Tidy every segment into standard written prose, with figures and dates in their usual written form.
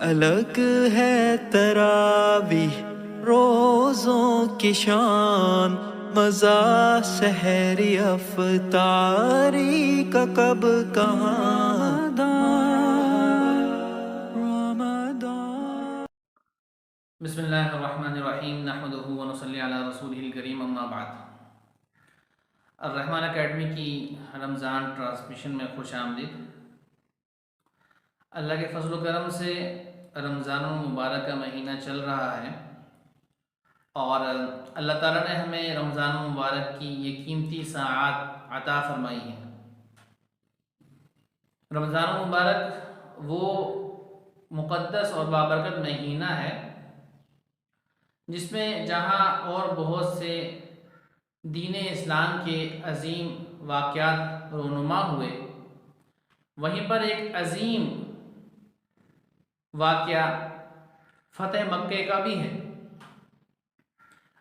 الگ ہے تراویح روزوں کی شان، مزہ سحری افطاری کا کب کہاں رمضان۔ بسم اللہ الرحمن الرحیم نحمدہ ونصلی علی رسولہ الکریم اما بعد۔ الرحمن اکیڈمی کی رمضان ٹرانسمیشن میں خوش آمدید۔ اللہ کے فضل و کرم سے رمضان المبارک کا مہینہ چل رہا ہے اور اللہ تعالیٰ نے ہمیں رمضان المبارک کی یہ قیمتی ساعات عطا فرمائی ہیں۔ رمضان المبارک وہ مقدس اور بابرکت مہینہ ہے جس میں جہاں اور بہت سے دین اسلام کے عظیم واقعات رونما ہوئے، وہیں پر ایک عظیم واقعہ فتح مکہ کا بھی ہے۔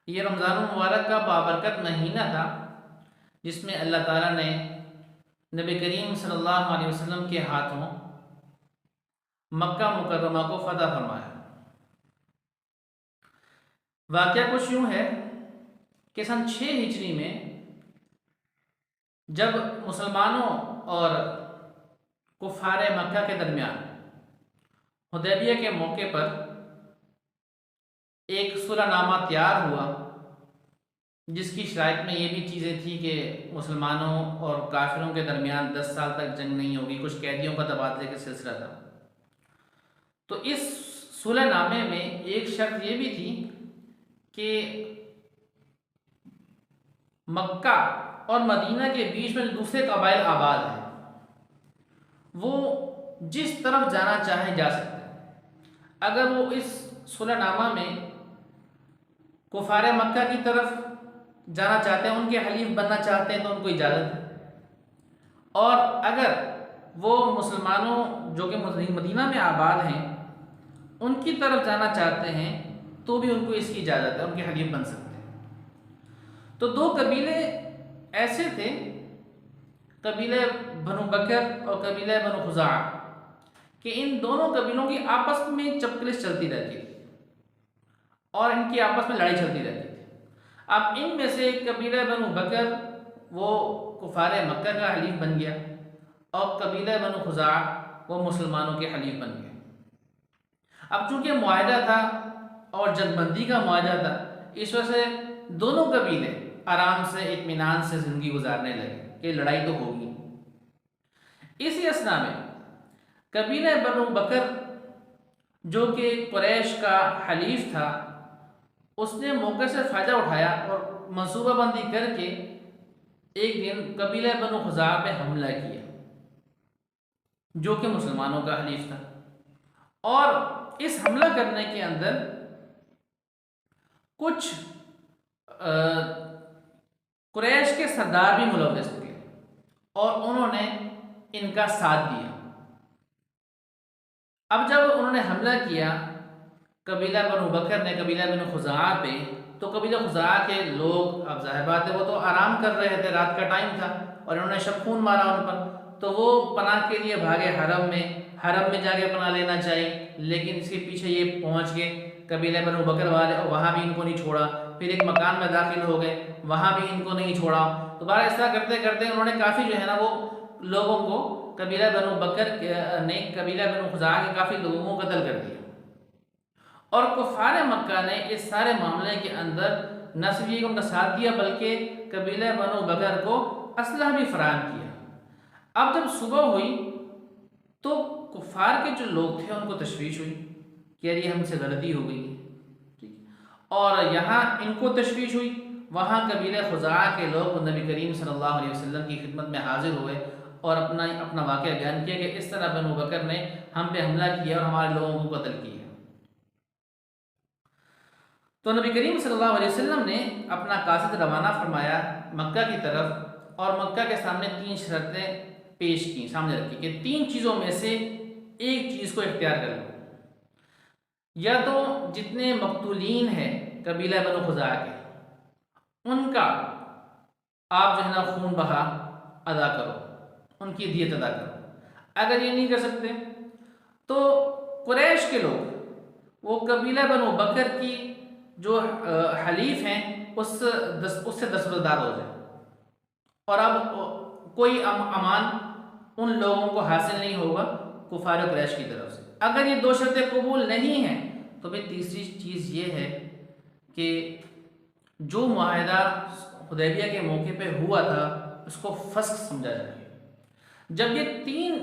یہ رمضان المبارک کا بابرکت مہینہ تھا جس میں اللہ تعالیٰ نے نبی کریم صلی اللہ علیہ وسلم کے ہاتھوں مکہ مکرمہ کو فتح فرمایا۔ واقعہ کچھ یوں ہے کہ سن 6 ہجری میں جب مسلمانوں اور کفار مکہ کے درمیان حدیبیہ کے موقع پر ایک صلح نامہ تیار ہوا، جس کی شرائط میں یہ بھی چیزیں تھیں کہ مسلمانوں اور کافروں کے درمیان 10 سال تک جنگ نہیں ہوگی، کچھ قیدیوں کا تبادلے کا سلسلہ تھا۔ تو اس صلح نامے میں ایک شرط یہ بھی تھی کہ مکہ اور مدینہ کے بیچ میں دوسرے قبائل آباد ہیں، وہ جس طرف جانا چاہیں جا سکتے ہیں۔ اگر وہ اس صلح نامہ میں کفار مکہ کی طرف جانا چاہتے ہیں، ان کے حلیف بننا چاہتے ہیں تو ان کو اجازت ہے، اور اگر وہ مسلمانوں جو کہ مدینہ میں آباد ہیں ان کی طرف جانا چاہتے ہیں تو بھی ان کو اس کی اجازت ہے، ان کے حلیف بن سکتے ہیں۔ تو 2 قبیلے ایسے تھے، قبیلہ بنو بکر اور قبیلہ بنو خزاعہ، کہ ان دونوں قبیلوں کی آپس میں چپکلش چلتی رہتی تھی اور ان کی آپس میں لڑائی چلتی رہتی تھی۔ اب ان میں سے قبیلہ بنو بکر وہ کفار مکہ کا حلیف بن گیا اور قبیلہ بنو خزاعہ وہ مسلمانوں کے حلیف بن گئے۔ اب چونکہ معاہدہ تھا اور جنگ بندی کا معاہدہ تھا، اس وجہ سے دونوں قبیلے آرام سے اطمینان سے زندگی گزارنے لگے کہ لڑائی تو ہوگی۔ اسی اثنا میں قبیلہ بنو بکر جو کہ قریش کا حلیف تھا، اس نے موقع سے فائدہ اٹھایا اور منصوبہ بندی کر کے ایک دن قبیلہ بنو خزاعہ پہ حملہ کیا جو کہ مسلمانوں کا حلیف تھا، اور اس حملہ کرنے کے اندر کچھ قریش کے سردار بھی ملوث تھے اور انہوں نے ان کا ساتھ دیا۔ اب جب انہوں نے حملہ کیا قبیلہ بنو بکر نے قبیلہ بنو خزاعہ پہ، تو قبیلہ خزاعہ کے لوگ، اب ظاہر بات ہے وہ تو آرام کر رہے تھے، رات کا ٹائم تھا اور انہوں نے شب خون مارا ان پر، تو وہ پناہ کے لیے بھاگے حرم میں جا کے پناہ لینا چاہیے، لیکن اس کے پیچھے یہ پہنچ گئے قبیلہ بنو بکر والے اور وہاں بھی ان کو نہیں چھوڑا، پھر ایک مکان میں داخل ہو گئے، وہاں بھی ان کو نہیں چھوڑا۔ تو بارہ اس طرح کرتے کرتے انہوں نے کافی جو ہے نا وہ لوگوں کو، قبیلہ بنو بکر نے قبیلہ بنو خزاعہ کے کافی لوگوں کو قتل کر دیا، اور کفار مکہ نے اس سارے معاملے کے اندر نہ صرف یہ ان کا ساتھ دیا بلکہ قبیلہ بنو بکر کو اسلحہ بھی فراہم کیا۔ اب جب صبح ہوئی تو کفار کے جو لوگ تھے ان کو تشویش ہوئی کہ یار یہ ہم سے غلطی ہو گئی، اور یہاں ان کو تشویش ہوئی، وہاں قبیلہ خزاعہ کے لوگ نبی کریم صلی اللہ علیہ وسلم کی خدمت میں حاضر ہوئے اور اپنا واقعہ بیان کیا کہ اس طرح بنو بکر نے ہم پہ حملہ کیا اور ہمارے لوگوں کو قتل کیا۔ تو نبی کریم صلی اللہ علیہ وسلم نے اپنا قاصد روانہ فرمایا مکہ کی طرف، اور مکہ کے سامنے 3 شرطیں پیش کی، سامنے رکھی کہ 3 چیزوں میں سے ایک چیز کو اختیار کر لو، یا تو جتنے مقتولین ہیں قبیلہ بنو خزاعہ کے ان کا آپ جو ہے نا خون بہا ادا کرو، ان کی دیت ادا کرو۔ اگر یہ نہیں کر سکتے تو قریش کے لوگ، وہ قبیلہ بنو بکر کی جو حلیف ہیں اس سے دستبردار ہو جائے، اور اب کوئی امان ان لوگوں کو حاصل نہیں ہوگا کفار قریش کی طرف سے۔ اگر یہ دو شرطیں قبول نہیں ہیں تو پھر تیسری چیز یہ ہے کہ جو معاہدہ حدیبیہ کے موقع پہ ہوا تھا اس کو فسخ سمجھا جائے۔ جب یہ تین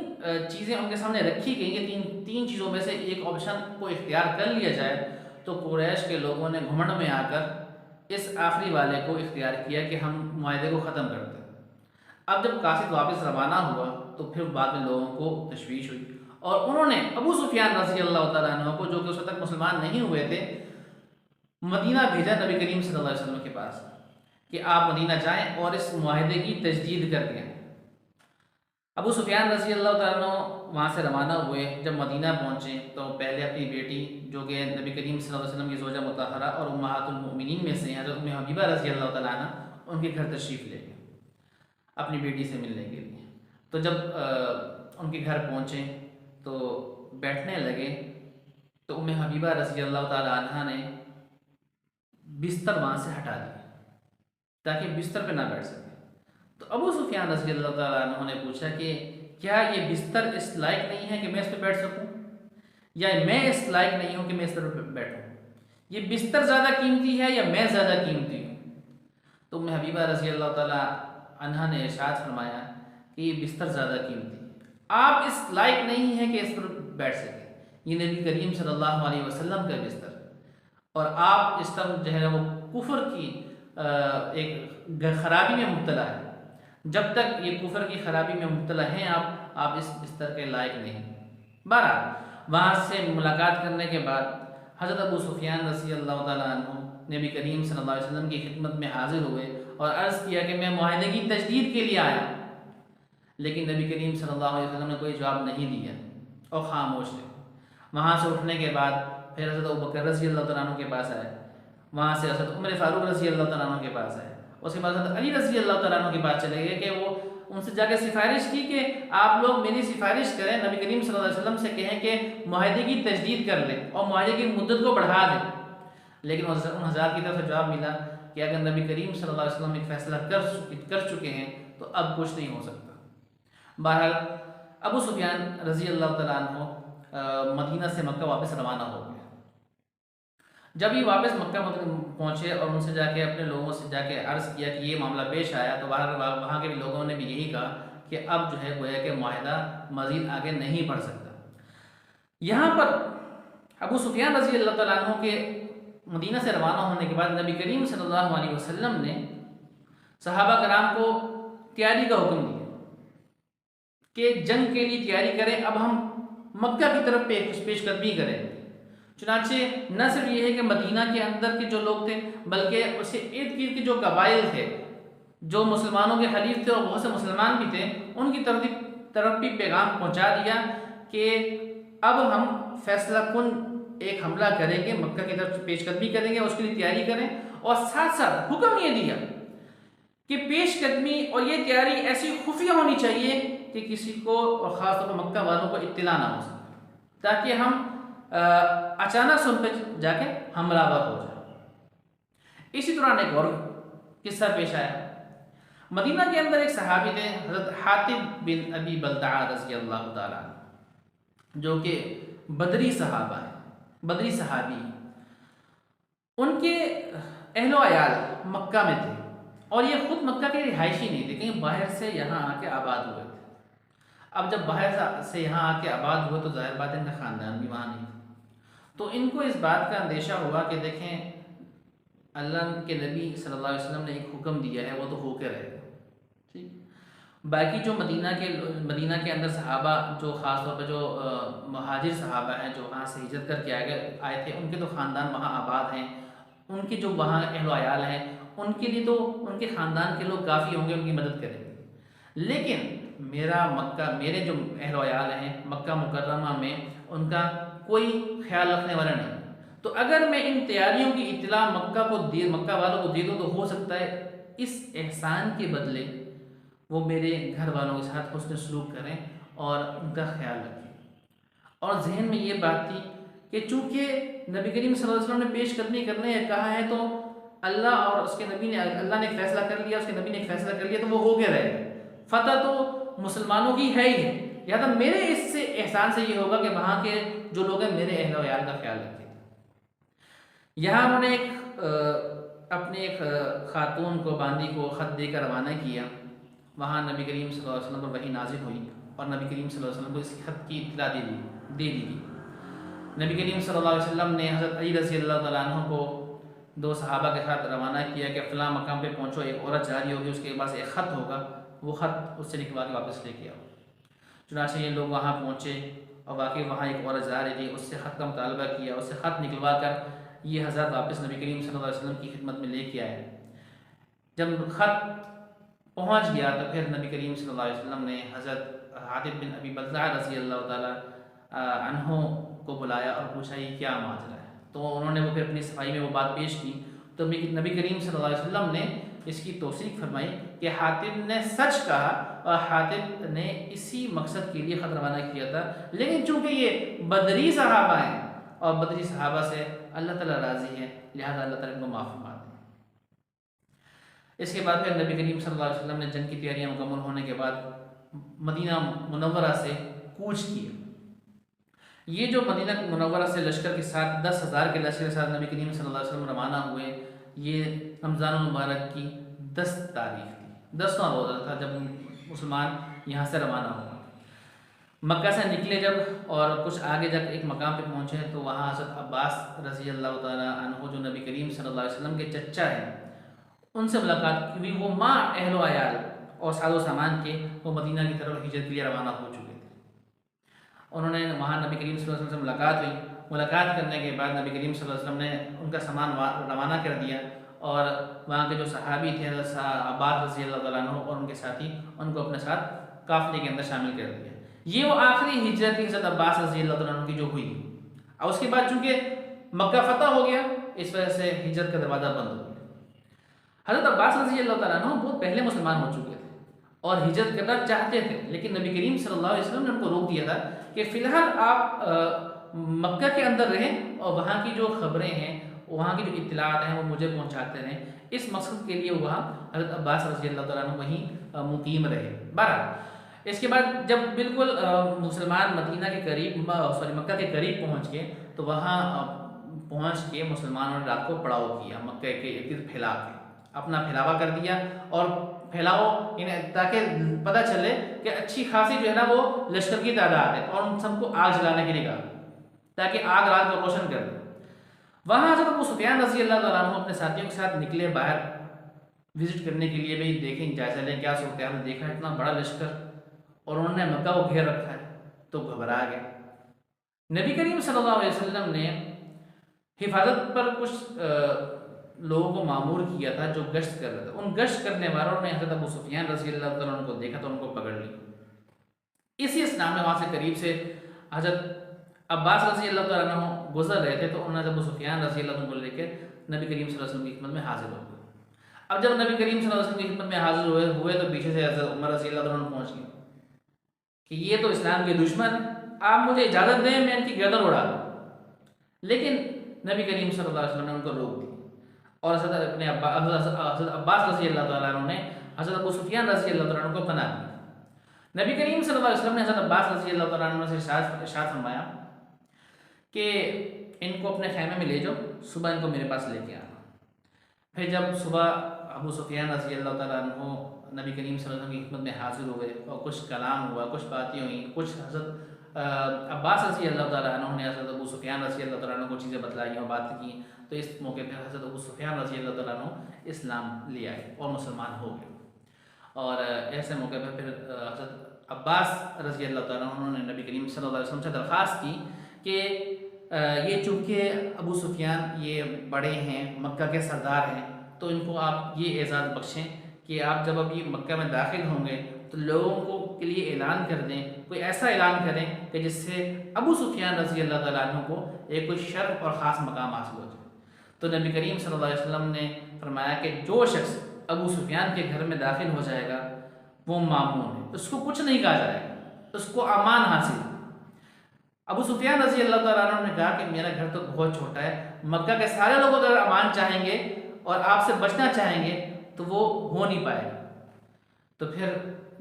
چیزیں ان کے سامنے رکھی گئی، یہ تین چیزوں میں سے ایک آپشن کو اختیار کر لیا جائے، تو قریش کے لوگوں نے گھمنڈ میں آ کر اس آخری والے کو اختیار کیا کہ ہم معاہدے کو ختم کرتے ہیں۔ اب جب قاصد واپس روانہ ہوا تو پھر بعد میں لوگوں کو تشویش ہوئی، اور انہوں نے ابو سفیان رضی اللہ تعالیٰ عنہ کو، جو کہ اس وقت تک مسلمان نہیں ہوئے تھے، مدینہ بھیجا نبی کریم صلی اللہ علیہ وسلم کے پاس کہ آپ مدینہ جائیں اور اس معاہدے کی تجدید کر دیں۔ ابو سفیان رضی اللہ تعالیٰ عنہ وہاں سے روانہ ہوئے۔ جب مدینہ پہنچے تو پہلے اپنی بیٹی، جو کہ نبی کریم صلی اللہ علیہ وسلم کی زوجہ مطہرہ اور امہات المؤمنین میں سے حضرت ام حبیبہ رضی اللہ تعالیٰ عنہ، ان کے گھر تشریف لے گئے اپنی بیٹی سے ملنے کے لیے۔ تو جب ان کے گھر پہنچے تو بیٹھنے لگے تو ام حبیبہ رضی اللہ تعالیٰ عنہ نے بستر وہاں سے ہٹا دیا تاکہ بستر پہ نہ بیٹھ سکے۔ تو ابو سفیان رضی اللہ تعالیٰ عنہ نے پوچھا کہ کیا یہ بستر اس لائق نہیں ہے کہ میں اس پہ بیٹھ سکوں، یا میں اس لائق نہیں ہوں کہ میں اس پر بیٹھوں؟ یہ بستر زیادہ قیمتی ہے یا میں زیادہ قیمتی ہوں؟ تو ام حبیبہ رضی اللہ تعالیٰ عنہ نے ارشاد فرمایا کہ یہ بستر زیادہ قیمتی ہے، آپ اس لائق نہیں ہیں کہ اس پر بیٹھ سکیں، یہ نبی کریم صلی اللہ علیہ وسلم کا بستر، اور آپ اس طرح جو ہے وہ کفر کی ایک خرابی میں مبتلا ہے۔ جب تک یہ کفر کی خرابی میں مبتلا ہیں آپ اس بستر کے لائق نہیں۔ بہرحال وہاں سے ملاقات کرنے کے بعد حضرت ابو سفیان رضی اللہ تعالیٰ عنہ نبی کریم صلی اللہ علیہ وسلم کی خدمت میں حاضر ہوئے اور عرض کیا کہ میں معاہدے کی تجدید کے لیے آیا، لیکن نبی کریم صلی اللہ علیہ وسلم نے کوئی جواب نہیں دیا اور خاموش تھے۔ وہاں سے اٹھنے کے بعد پھر حضرت ابوبکر رضی اللہ تعالیٰ عنہ کے پاس آئے، وہاں سے حضرت عمر فاروق رضی اللہ تعالیٰ عنہ کے پاس آئے، اس کے بعد حضرت علی رضی اللہ تعالیٰ عنہ کے پاس چلے گئے کہ وہ ان سے جا کے سفارش کی کہ آپ لوگ میری سفارش کریں، نبی کریم صلی اللہ علیہ وسلم سے کہیں کہ معاہدے کی تجدید کر لیں اور معاہدے کی مدت کو بڑھا دیں۔ لیکن ان حضرات کی طرف سے جواب ملا کہ اگر نبی کریم صلی اللہ علیہ وسلم ایک فیصلہ کر چکے ہیں تو اب کچھ نہیں ہو سکتا۔ بہرحال ابو سفیان رضی اللہ تعالیٰ عنہ مدینہ سے مکہ واپس روانہ ہو گئے۔ جب یہ واپس مکہ پہنچے اور ان سے جا کے اپنے لوگوں سے جا کے عرض کیا کہ یہ معاملہ پیش آیا، تو وہاں کے بھی لوگوں نے بھی یہی کہا کہ اب جو ہے گویا کہ معاہدہ مزید آگے نہیں بڑھ سکتا۔ یہاں پر ابو سفیان رضی اللہ تعالیٰ عنہ کے مدینہ سے روانہ ہونے کے بعد نبی کریم صلی اللہ علیہ وسلم نے صحابہ کرام کو تیاری کا حکم دیا کہ جنگ کے لیے تیاری کریں، اب ہم مکہ کی طرف پیش قدمی کریں۔ چنانچہ نہ صرف یہ ہے کہ مدینہ کے اندر کے جو لوگ تھے بلکہ اسے ارد گرد کے جو قبائل تھے جو مسلمانوں کے حلیف تھے اور بہت سے مسلمان بھی تھے، ان کی طرف بھی پیغام پہنچا دیا کہ اب ہم فیصلہ کن ایک حملہ کریں گے، مکہ کی طرف پیش قدمی کریں گے، اس کے لیے تیاری کریں، اور ساتھ ساتھ حکم یہ دیا کہ پیش قدمی اور یہ تیاری ایسی خفیہ ہونی چاہیے کہ کسی کو اور خاص طور پر مکہ والوں کو اطلاع نہ ہو سکے، تاکہ ہم اچانک سے ان پہ جا کے حملہ آور ہو جائے۔ اسی طرح ایک اور قصہ پیش آیا۔ مدینہ کے اندر ایک صحابی تھے حضرت حاتب بن ابی بلتعہ رضی اللہ تعالیٰ عنہ، جو کہ بدری صحابہ ہیں، بدری صحابی۔ ان کے اہل و عیال مکہ میں تھے اور یہ خود مکہ کے رہائشی نہیں تھے، کہیں باہر سے یہاں آ کے آباد ہوئے تھے۔ اب جب باہر سے یہاں آ کے آباد ہوئے تو ظاہر بات ان کا خاندان بھی وہاں نہیں تھا، تو ان کو اس بات کا اندیشہ ہوا کہ دیکھیں اللہ کے نبی صلی اللہ علیہ وسلم نے ایک حکم دیا ہے، وہ تو ہو کے رہے گا، ٹھیک۔ باقی جو مدینہ کے اندر صحابہ، جو خاص طور پہ جو مہاجر صحابہ ہیں جو وہاں سے ہجرت کر کے آئے تھے، ان کے تو خاندان وہاں آباد ہیں، ان کے جو وہاں اہل و عیال ہیں ان کے لیے تو ان کے خاندان کے لوگ کافی ہوں گے، ان کی مدد کریں گے۔ لیکن میرے جو اہل و عیال ہیں مکہ مکرمہ میں، ان کا کوئی خیال رکھنے والا نہیں، تو اگر میں ان تیاریوں کی اطلاع مکہ والوں کو دے دوں تو ہو سکتا ہے اس احسان کے بدلے وہ میرے گھر والوں کے ساتھ حسن سلوک کریں اور ان کا خیال رکھیں۔ اور ذہن میں یہ بات تھی کہ چونکہ نبی کریم صلی اللہ علیہ وسلم نے پیش قدمی کرنے کہا ہے تو اللہ اور اس کے نبی نے اللہ نے ایک فیصلہ کر لیا، اس کے نبی نے ایک فیصلہ کر لیا تو وہ ہو کے رہے گا، فتح تو مسلمانوں کی ہے ہی ہے، لہٰذا میرے اس سے احسان سے یہ ہوگا کہ وہاں کے جو لوگ ہیں میرے اہل و عیال کا خیال رکھیں۔ یہاں انہوں نے اپنے ایک خاتون کو، باندی کو خط دے کر روانہ کیا، وہاں نبی کریم صلی اللہ علیہ وسلم پر وحی نازل ہوئی اور نبی کریم صلی اللہ علیہ وسلم کو اس خط کی اطلاع دے دی گئی۔ نبی کریم صلی اللہ علیہ وسلم نے حضرت علی رضی اللہ تعالیٰ عنہ کو 2 صحابہ کے ساتھ روانہ کیا کہ فلاں مقام پہ پہنچو، ایک عورت جا رہی ہوگی، اس کے پاس ایک خط ہوگا، وہ خط اس سے نکلوا کے واپس لے کے آؤ۔ چنانچہ یہ لوگ وہاں پہنچے اور واقعی وہاں ایک عورت جا رہی تھی، اس سے خط کا مطالبہ کیا، اس سے خط نکلوا کر یہ حضرت واپس نبی کریم صلی اللہ علیہ وسلم کی خدمت میں لے کے آئے۔ جب خط پہنچ گیا تو پھر نبی کریم صلی اللہ علیہ وسلم نے حضرت حاطب بن ابی بلتعہ رضی اللہ تعالیٰ عنہ کو بلایا اور پوچھا یہ کیا ماجرا ہے، تو انہوں نے وہ پھر اپنی صفائی میں وہ بات پیش کی، تو نبی کریم صلی اللہ علیہ وسلم نے اس کی توثیق فرمائی کہ حاطب نے سچ کہا اور حاطب نے اسی مقصد کے لیے خط روانہ کیا تھا، لیکن چونکہ یہ بدری صحابہ ہیں اور بدری صحابہ سے اللہ تعالیٰ راضی ہے، لہذا اللہ تعالیٰ ان کو معاف فرما دیں۔ اس کے بعد پھر نبی کریم صلی اللہ علیہ وسلم نے جنگ کی تیاریاں مکمل ہونے کے بعد مدینہ منورہ سے کوچ کیا۔ یہ جو مدینہ منورہ سے لشکر کے ساتھ 10,000 کے لشکر کے ساتھ نبی کریم صلی اللہ علیہ وسلم روانہ ہوئے، یہ رمضان المبارک کی 10 تاریخ تھی، 10واں روزہ تھا جب مسلمان یہاں سے روانہ ہوا۔ مکہ سے نکلے جب اور کچھ آگے جب ایک مقام پہ پہنچے تو وہاں حضرت عباس رضی اللہ تعالیٰ عنہ جو نبی کریم صلی اللہ علیہ وسلم کے چچا ہیں، ان سے ملاقات کی، وہ ماں اہل و عیال اور ساز و سامان کے وہ مدینہ کی طرف ہجرت کے لیے روانہ ہو چکے تھے۔ انہوں نے وہاں نبی کریم صلی اللہ علیہ وسلم سے ملاقات ہوئی، ملاقات کرنے کے بعد نبی کریم صلی اللہ علیہ وسلم نے ان کا سامان روانہ کر دیا اور وہاں کے جو صحابی تھے حضرت عباس رضی اللہ تعالیٰ عنہ اور ان کے ساتھی، ان کو اپنے ساتھ قافلے کے اندر شامل کر دیا۔ یہ وہ آخری ہجرت تھی حضرت عباس رضی اللہ تعالیٰ عنہ کی جو ہوئی، اور اس کے بعد چونکہ مکہ فتح ہو گیا اس وجہ سے ہجرت کا دروازہ بند ہو گیا۔ حضرت عباس رضی اللہ تعالیٰ عنہ بہت پہلے مسلمان ہو چکے تھے اور ہجرت کرنا چاہتے تھے، لیکن نبی کریم صلی اللہ علیہ وسلم نے ان کو روک دیا تھا کہ فی الحال آپ مکہ کے اندر رہیں اور وہاں کی جو خبریں ہیں، وہاں کی جو اطلاعات ہیں وہ مجھے پہنچاتے رہیں۔ اس مقصد کے لیے وہاں حضرت عباس رضی اللہ تعالیٰ عنہ وہیں مقیم رہے۔ بہرحال اس کے بعد جب بالکل مسلمان مدینہ کے قریب مکہ کے قریب پہنچ گئے تو وہاں پہنچ کے مسلمانوں نے رات کو پڑاؤ کیا، مکہ کے ارد گرد پھیلا کے اپنا پھیلاوا کر دیا، اور پھیلاؤ تاکہ پتہ چلے کہ اچھی خاصی جو ہے نا وہ لشکر کی تعداد ہے، اور ان سب کو آگ جلانے کے لیے کہا تاکہ آگ رات کو روشن کر دے۔ وہاں حضرت ابو سفیان رضی اللہ تعالیٰ عنہ اپنے ساتھیوں کے ساتھ نکلے باہر وزٹ کرنے کے لیے، بھائی دیکھیں جائزہ لیں کیا صورتحال، دیکھا اتنا بڑا لشکر اور انہوں نے مکہ کو گھیر رکھا ہے تو گھبرا گئے۔ نبی کریم صلی اللہ علیہ وسلم نے حفاظت پر کچھ لوگوں کو معمور کیا تھا جو گشت کر رہے تھے، ان گشت کرنے والوں نے حضرت ابو سفیان رضی اللہ تعالیٰ عنہ کو دیکھا تو ان کو پکڑ لی۔ اسی اسلام میں وہاں سے قریب سے حضرت عباس رضی اللہ تعالیٰ عنہ گزر رہے تھے تو انہوں نے ابو سفیان رضی اللہ عنہ کو لے کے نبی کریم صلی اللہ علیہ وسلم کی خدمت میں حاضر ہو گئے۔ اب جب نبی کریم صلی اللہ علیہ وسلم کی خدمت میں حاضر ہوئے تو پیچھے سے حضرت عمر رضی اللہ عنہ پہنچ گئے کہ یہ تو اسلام کے دشمن ہیں، آپ مجھے اجازت دیں میں ان کی گردن اڑا دوں، لیکن نبی کریم صلی اللہ علیہ وسلم نے ان کو روک دیا اور حضرت عباس رضی اللہ تعالیٰ عنہ نے حضرت ابو سفیان رضی اللہ تعالیٰ عنہ کو پناہ دی۔ نبی کریم صلی اللہ علیہ وسلم نے حضرت عباس رضی اللہ تعالیٰ عنہ سے ارشاد فرمایا کہ ان کو اپنے خیمے میں لے جاؤ، صبح ان کو میرے پاس لے کے آنا۔ پھر جب صبح ابو سفیان رضی اللہ تعالیٰ عنہ نبی کریم صلی اللہ علیہ وسلم کی خدمت میں حاضر ہوئے اور کچھ کلام ہوا، کچھ باتیں ہوئیں، کچھ حضرت عباس رضی اللہ تعالیٰ عنہ نے حضرت ابو سفیان رضی اللہ تعالیٰ عنہ کو چیزیں بتلائیں اور باتیں کی، تو اس موقع پہ حضرت ابو سفیان رضی اللہ تعالیٰ عنہ اسلام لے آئے اور مسلمان ہو گئے۔ اور ایسے موقع پہ پھر حضرت عباس رضی اللہ تعالیٰ عنہ نے نبی کریم صلی اللہ علیہ وسلم سے درخواست کی کہ یہ چونکہ ابو سفیان یہ بڑے ہیں، مکہ کے سردار ہیں، تو ان کو آپ یہ اعزاز بخشیں کہ آپ جب ابھی مکہ میں داخل ہوں گے تو لوگوں کو کے لیے اعلان کر دیں، کوئی ایسا اعلان کریں کہ جس سے ابو سفیان رضی اللہ تعالیٰ عنہ کو ایک کوئی شرف اور خاص مقام حاصل ہو جائے۔ تو نبی کریم صلی اللہ علیہ وسلم نے فرمایا کہ جو شخص ابو سفیان کے گھر میں داخل ہو جائے گا وہ مامون ہے، اس کو کچھ نہیں کہا جائے گا، اس کو امان حاصل۔ ابو سفیان رضی اللہ تعالیٰ عنہ نے کہا کہ میرا گھر تو بہت چھوٹا ہے، مکہ کے سارے لوگ اگر امان چاہیں گے اور آپ سے بچنا چاہیں گے تو وہ ہو نہیں پائے گا۔ تو پھر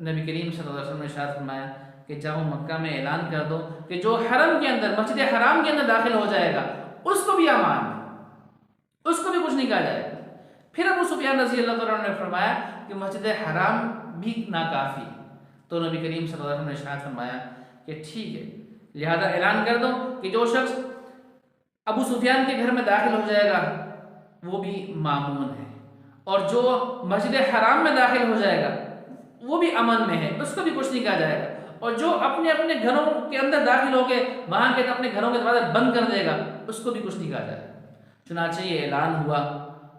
نبی کریم صلی اللہ علیہ وسلم نے ارشاد فرمایا کہ جاؤ مکہ میں اعلان کر دو کہ جو حرم کے اندر، مسجد حرام کے اندر داخل ہو جائے گا اس کو بھی امان ہے، اس کو بھی کچھ نہیں کہا جائے گا۔ پھر ابو سفیان رضی اللہ تعالیٰ عنہ نے فرمایا کہ مسجد حرام بھی ناکافی، تو نبی کریم صلی اللہ علیہ وسلم نے ارشاد فرمایا کہ ٹھیک ہے، لہذا اعلان کر دو کہ جو شخص ابو سفیان کے گھر میں داخل ہو جائے گا وہ بھی مامون ہے، اور جو مسجد حرام میں داخل ہو جائے گا وہ بھی امن میں ہے، اس کو بھی کچھ نہیں کہا جائے گا، اور جو اپنے اپنے گھروں کے اندر داخل ہو کے وہاں کے اپنے گھروں کے دروازے بند کر دے گا اس کو بھی کچھ نہیں کہا جائے گا۔ چنانچہ یہ اعلان ہوا،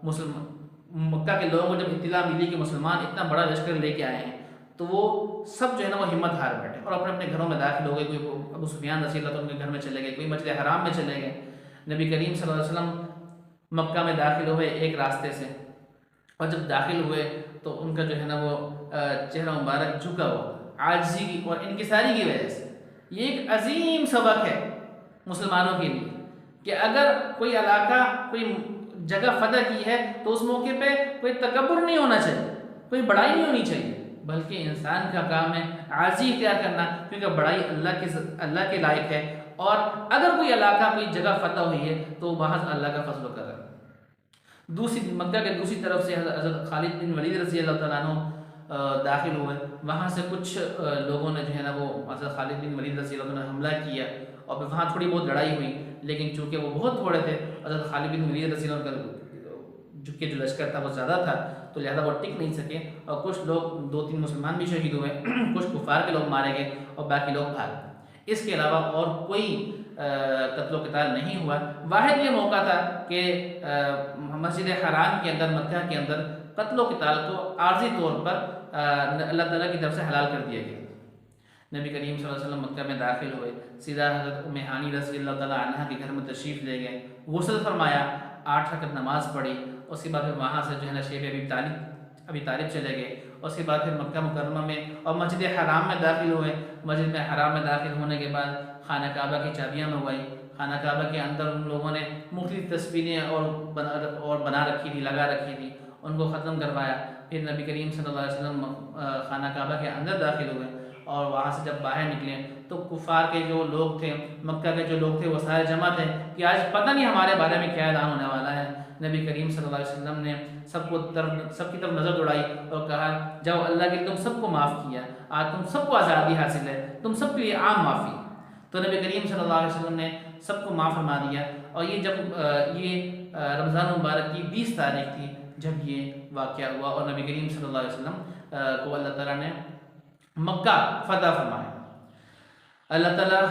مکہ کے لوگوں کو جب اطلاع ملی کہ مسلمان اتنا بڑا لشکر لے کے آئے ہیں تو وہ سب جو ہے نا وہ ہمت ہار بیٹھے اور اپنے اپنے گھروں میں داخل ہو گئے، کوئی ابو سفیان رضی اللہ عنہ کے گھر میں چلے گئے، کوئی مسجد حرام میں چلے گئے۔ نبی کریم صلی اللہ علیہ وسلم مکہ میں داخل ہوئے ایک راستے سے، اور جب داخل ہوئے تو ان کا جو ہے نا وہ چہرہ مبارک جھکا ہوا، عاجزی کی اور انکساری کی وجہ سے۔ یہ ایک عظیم سبق ہے مسلمانوں کے لیے کہ اگر کوئی علاقہ، کوئی جگہ فتح کی ہے تو اس موقع پہ کوئی تکبر نہیں ہونا چاہیے، کوئی بڑائی نہیں ہونی چاہیے، بلکہ انسان کا کام ہے عاجزی اختیار کرنا، کیونکہ بڑائی اللہ کے لائق ہے، اور اگر کوئی علاقہ، کوئی جگہ فتح ہوئی ہے تو محض اللہ کا فضل و کرم۔ مکہ کے دوسری طرف سے حضرت خالد بن ولید رضی اللہ تعالیٰ عنہ داخل ہوئے، وہاں سے کچھ لوگوں نے جو ہے نا وہ حضرت خالد بن ولید رضی اللہ عنہ نے حملہ کیا، اور پھر وہاں تھوڑی بہت لڑائی ہوئی، لیکن چونکہ وہ بہت تھوڑے تھے، حضرت خالد بن ولید رضی اللہ عنہ کا جو لشکر تھا وہ زیادہ تھا، تو لہذا وہ ٹک نہیں سکے، اور کچھ لوگ، 2-3 مسلمان بھی شہید ہوئے، کچھ کفار کے لوگ مارے گئے اور باقی لوگ بھاگ گئے۔ اس کے علاوہ اور کوئی قتل و قتال نہیں ہوا۔ واحد یہ موقع تھا کہ مسجد حرام کے اندر، مکہ کے اندر قتل و قتال کو عارضی طور پر اللہ تعالیٰ کی طرف سے حلال کر دیا گیا۔ نبی کریم صلی اللہ علیہ وسلم مکہ میں داخل ہوئے، سیدھا حضرت ام ہانی رضی اللہ تعالیٰ عنہ کے گھر میں تشریف لے گئے، غسل فرمایا، 8 رکعت نماز پڑھی، اس کے بعد پھر وہاں سے جو ہے نا شیخ ابی طالب چلے گئے، اس کے بعد پھر مکہ مکرمہ میں اور مسجد حرام میں داخل ہوئے۔ مسجد میں حرام میں داخل ہونے کے بعد خانہ کعبہ کی چابیاں منگوائی، خانہ کعبہ کے اندر ان لوگوں نے مختلف تصویریں اور بنا رکھی تھی، لگا رکھی تھی، ان کو ختم کروایا۔ پھر نبی کریم صلی اللہ علیہ وسلم خانہ کعبہ کے اندر داخل ہوئے، اور وہاں سے جب باہر نکلے تو کفار کے جو لوگ تھے، مکہ کے جو لوگ تھے، وہ سارے جمع تھے کہ آج پتہ نہیں ہمارے بارے میں کیا اعلان ہونے والا ہے۔ نبی کریم صلی اللہ علیہ وسلم نے سب کی طرف نظر دوڑائی اور کہا، جاؤ، اللہ کے تم سب کو معاف کیا، آج تم سب کو آزادی حاصل ہے، تم سب کے لیے عام معافی۔ تو نبی کریم صلی اللہ علیہ وسلم نے سب کو معاف فرما دیا، اور یہ جب یہ رمضان مبارک کی 20 تاریخ تھی جب یہ واقعہ ہوا، اور نبی کریم صلی اللہ علیہ وسلم کو اللہ تعالیٰ نے مکہ فتح فرمایا۔ اللہ تعالیٰ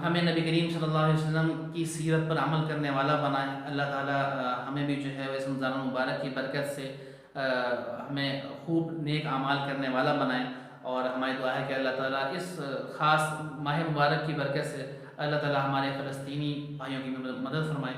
ہمیں نبی کریم صلی اللہ علیہ وسلم کی سیرت پر عمل کرنے والا بنائے۔ اللہ تعالیٰ ہمیں بھی جو ہے اس رمضان مبارک کی برکت سے ہمیں خوب نیک اعمال کرنے والا بنائے، اور ہماری دعا ہے کہ اللہ تعالیٰ اس خاص ماہ مبارک کی برکت سے اللہ تعالیٰ ہمارے فلسطینی بھائیوں کی مدد فرمائے،